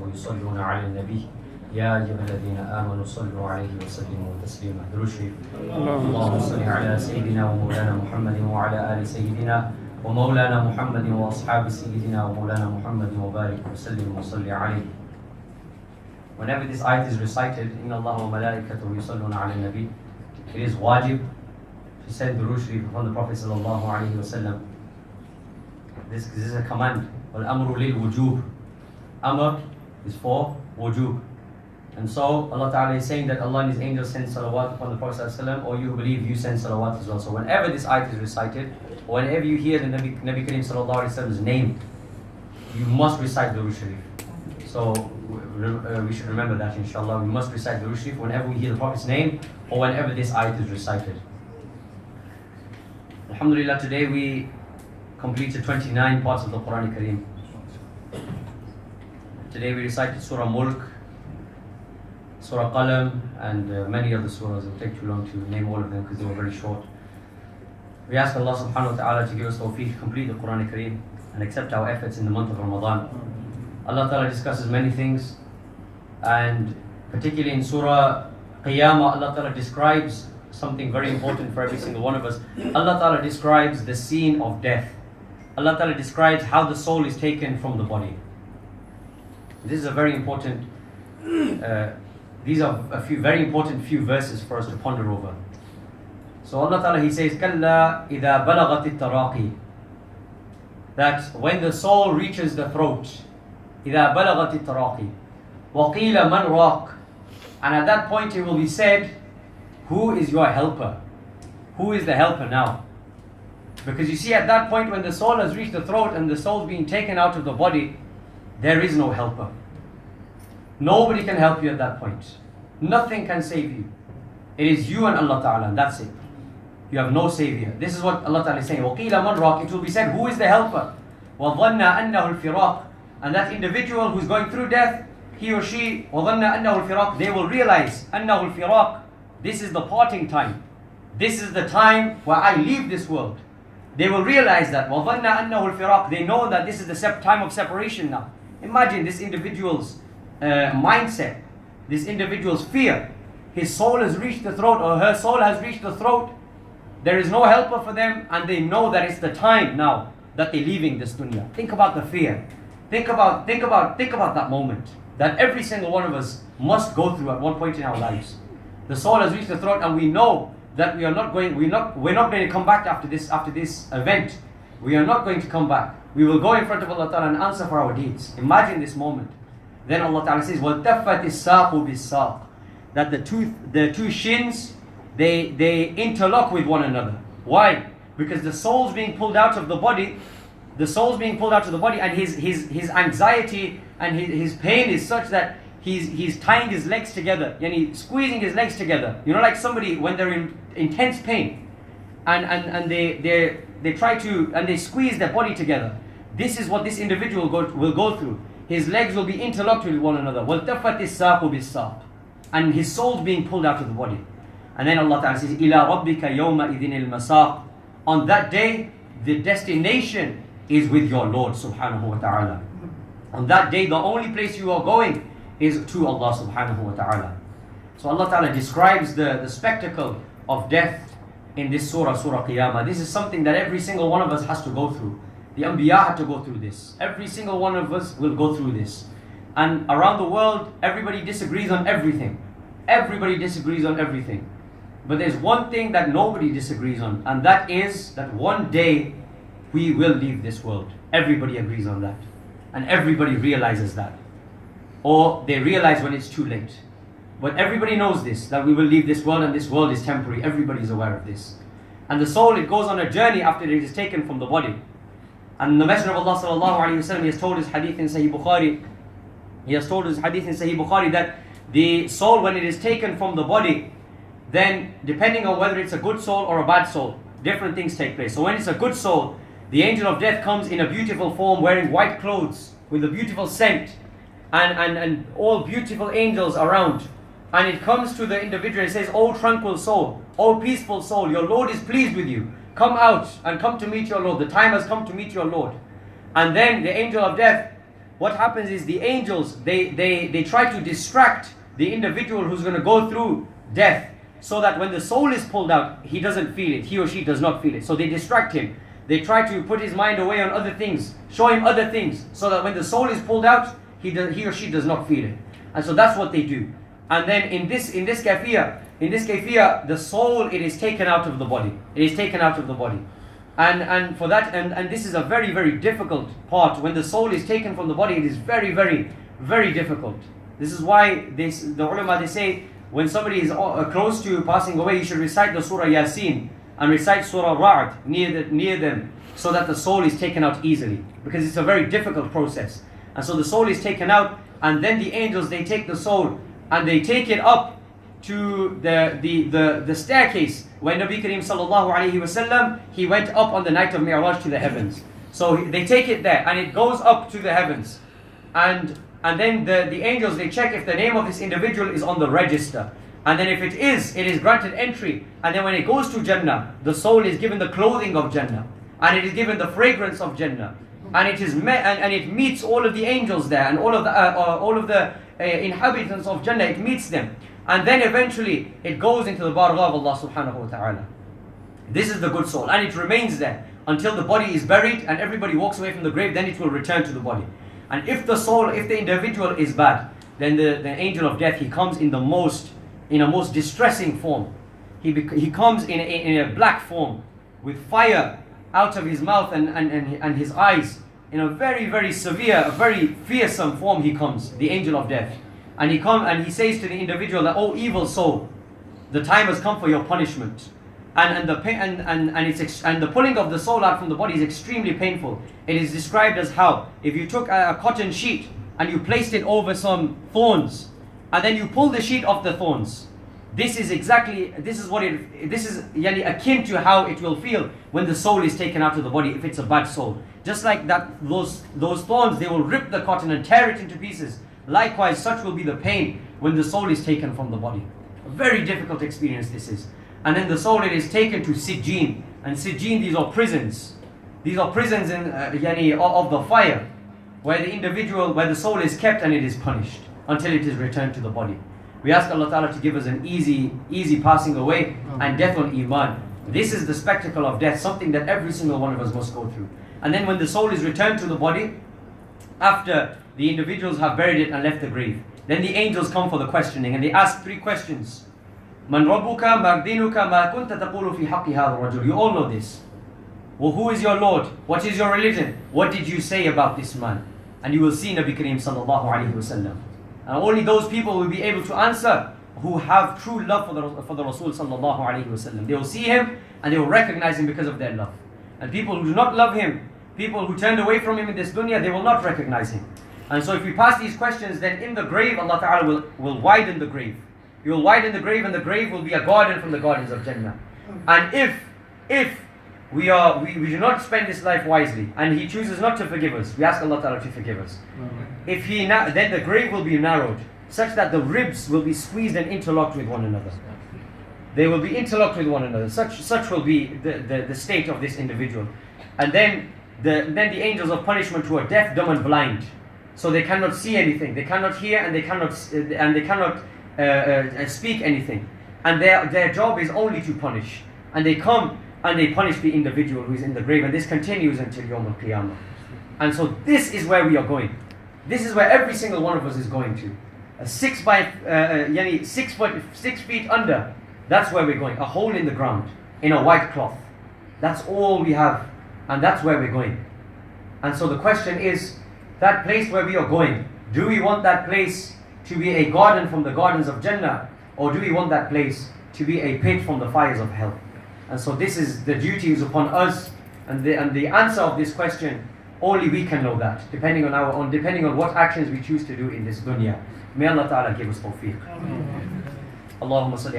ويصلون على النبي يا أيها الذين آمنوا صلوا عليه وسلموا تسليما. درود شريف. اللهم صل على سيدنا ومولانا محمد وعلى آل سيدنا ومولانا محمد وأصحاب سيدنا ومولانا محمد وبارك وسلم وصل عليه. Whenever this ayat is recited, إن الله وملائكته يصلون على النبي, it is wajib to send درود شريف upon the Prophet sallallahu alaihi wasallam. This is a command. والأمر للوجوب. Amr is for wujub. And so Allah Ta'ala is saying that Allah and His angels send salawat upon the Prophet ﷺ, or you believe you send salawat as well. So whenever this ayat is recited, or whenever you hear the Nabi Kareem Sallallahu Alaihi Wasallam's name, you must recite Durood Sharif. So we should remember that, inshallah. We must recite Durood Sharif whenever we hear the Prophet's name, or whenever this ayat is recited. Alhamdulillah, today we completed 29 parts of the Quran Kareem. Today we recited Surah Mulk, Surah Qalam, and many other surahs. It will take too long to name all of them because they were very short. We ask Allah subhanahu wa ta'ala to give us tawfiq to complete the Quran Kareem and accept our efforts in the month of Ramadan. Allah ta'ala discusses many things, and particularly in Surah Qiyamah, Allah ta'ala describes something very important for every single one of us. Allah ta'ala describes the scene of death. Allah ta'ala describes how the soul is taken from the body. This is a very important, these are a few very important few verses for us to ponder over. So Allah Ta'ala, He says, كَلَّا إِذَا بَلَغَتِ التَّرَاقِي, that when the soul reaches the throat, إِذَا بَلَغَتِ التَّرَاقِي وَقِيلَ مَنْ رَاقٍ, and at that point it will be said, who is your helper? Who is the helper now? Because you see, at that point when the soul has reached the throat and the soul is being taken out of the body, there is no helper. Nobody can help you at that point. Nothing can save you. It is you and Allah Ta'ala, and that's it. You have no savior. This is what Allah Ta'ala is saying. وَقِيلَ مَنْ رَاقٍ, it will be said, who is the helper? وَظَنَّ أَنَّهُ الْفِرَاقِ, and that individual who's going through death, he or she, وَظَنَّ أَنَّهُ الْفِرَاقِ, they will realize, أَنَّهُ الْفِرَاقِ, this is the parting time. This is the time where I leave this world. They will realize that. وَظَنَّ أَنَّهُ الْفِرَاقِ, they know that this is the time of separation now. Imagine this individual's mindset, this individual's fear. His soul has reached the throat, or her soul has reached the throat. There is no helper for them, and they know that it's the time now that they're leaving this dunya. Think about the fear. Think about that moment that every single one of us must go through at one point in our lives. The soul has reached the throat, and we know that we're not going to come back after this event. We are not going to come back. We will go in front of Allah Ta'ala and answer for our deeds. Imagine this moment. Then Allah Ta'ala says, وَالْتَفَّتِ السَّاقُ بِالسَّاقِ, that the two shins, they interlock with one another. Why? Because the soul's being pulled out of the body. The soul's being pulled out of the body, and his anxiety and his pain is such that he's tying his legs together, yani squeezing his legs together. You know, like somebody when they're in intense pain, and they try to, and they squeeze their body together. This is what this individual will go through. His legs will be interlocked with one another. وَالْتَفَّتِ السَّاقُ بِالسَّاقِ, and his soul's being pulled out of the body. And then Allah Ta'ala says, إِلَىٰ رَبِّكَ يَوْمَئِذٍ الْمَسَاقُ, on that day, the destination is with your Lord subhanahu wa ta'ala. On that day, the only place you are going is to Allah subhanahu wa ta'ala. So Allah Ta'ala describes the spectacle of death in this surah, Surah Qiyamah. This is something that every single one of us has to go through. The Anbiya had to go through this. Every single one of us will go through this. And around the world, everybody disagrees on everything. Everybody disagrees on everything. But there's one thing that nobody disagrees on, and that is that one day we will leave this world. Everybody agrees on that. And everybody realizes that. Or they realize when it's too late. But everybody knows this, that we will leave this world, and this world is temporary. Everybody is aware of this. And the soul, it goes on a journey after it is taken from the body. And the Messenger of Allah sallallahu alaihi wasallam, he has told his hadith in Sahih Bukhari. He has told his hadith in Sahih Bukhari that the soul, when it is taken from the body, then depending on whether it's a good soul or a bad soul, different things take place. So when it's a good soul, the angel of death comes in a beautiful form, wearing white clothes, with a beautiful scent, and all beautiful angels around. And it comes to the individual and says, "O tranquil soul, O peaceful soul, your Lord is pleased with you. Come out and come to meet your Lord. The time has come to meet your Lord." And then the angel of death what happens is the angels, they try to distract the individual who's going to go through death, so that when the soul is pulled out, he doesn't feel it, he or she does not feel it. So they distract him. They try to put his mind away on other things, show him other things, so that when the soul is pulled out, he or she does not feel it. And so that's what they do. And then in this kayfiyah, the soul, it is taken out of the body. It is taken out of the body. And for that, and this is a very, very difficult part. When the soul is taken from the body, it is very, very, very difficult. This is why the ulama, they say, when somebody is close to passing away, you should recite the Surah Yasin and recite Surah Ra'd near them, so that the soul is taken out easily, because it's a very difficult process. And so the soul is taken out, and then the angels, they take the soul and they take it up to the staircase. When Nabi Kareem sallallahu alaihi wasallam, he went up on the night of Mi'raj to the heavens. So they take it there and it goes up to the heavens. And then the angels, they check if the name of this individual is on the register. And then if it is granted entry. And then when it goes to Jannah, the soul is given the clothing of Jannah, and it is given the fragrance of Jannah, and it meets all of the angels there, and all of the inhabitants of Jannah. It meets them, and then eventually it goes into the bargha of Allah subhanahu wa ta'ala. This is the good soul, and it remains there until the body is buried and everybody walks away from the grave. Then it will return to the body. And if the individual is bad, then the angel of death, he comes in a most distressing form. He comes in a black form, with fire out of his mouth and his eyes, in a very, very severe, a very fearsome form. He comes, the angel of death, and he says to the individual that, "Oh evil soul, the time has come for your punishment." And the pulling of the soul out from the body is extremely painful. It is described as how if you took a cotton sheet and you placed it over some thorns, and then you pull the sheet off the thorns. This is akin to how it will feel when the soul is taken out of the body, if it's a bad soul. Just like that, those thorns, they will rip the cotton and tear it into pieces. Likewise, such will be the pain when the soul is taken from the body. A very difficult experience this is. And then the soul, it is taken to Sijjin. And Sijjin, these are prisons. These are prisons of the fire, where the soul is kept and it is punished until it is returned to the body. We ask Allah Ta'ala to give us an easy passing away and death on Iman. This is the spectacle of death, something that every single one of us must go through. And then when the soul is returned to the body, after the individuals have buried it and left the grave, then the angels come for the questioning, and they ask 3 questions. Man rabbuka, ma dinuka, ma kunta taqulu fi haqqi hadha ar-rajul. You all know this. Well, who is your Lord? What is your religion? What did you say about this man? And you will see Nabi Kareem sallallahu alaihi wasallam. And only those people will be able to answer who have true love for the Rasul sallallahu alaihi wasallam. They will see him and they will recognize him because of their love. And people who do not love him, people who turned away from him in this dunya, they will not recognize him. And so if we pass these questions, then in the grave, Allah Ta'ala will widen the grave. He will widen the grave, and the grave will be a garden from the gardens of Jannah. And if we do not spend this life wisely, and He chooses not to forgive us, we ask Allah Ta'ala to forgive us. Then the grave will be narrowed, such that the ribs will be squeezed and interlocked with one another. They will be interlocked with one another. Such will be the state of this individual. And then the angels of punishment, who are deaf, dumb and blind, so they cannot see anything, they cannot hear, and they cannot speak anything. And their job is only to punish. And they come and they punish the individual who is in the grave, and this continues until Yawm al-Qiyamah. And so this is where we are going. This is where every single one of us is going to. 6 feet under, that's where we're going. A hole in the ground, in a white cloth. That's all we have, and that's where we're going. And so the question is, that place where we are going, do we want that place to be a garden from the gardens of Jannah, or do we want that place to be a pit from the fires of hell? And so this is the duty is upon us, and the answer of this question, only we can know that, depending on what actions we choose to do in this dunya. May Allah Ta'ala give us tawfiq. Allahumma salli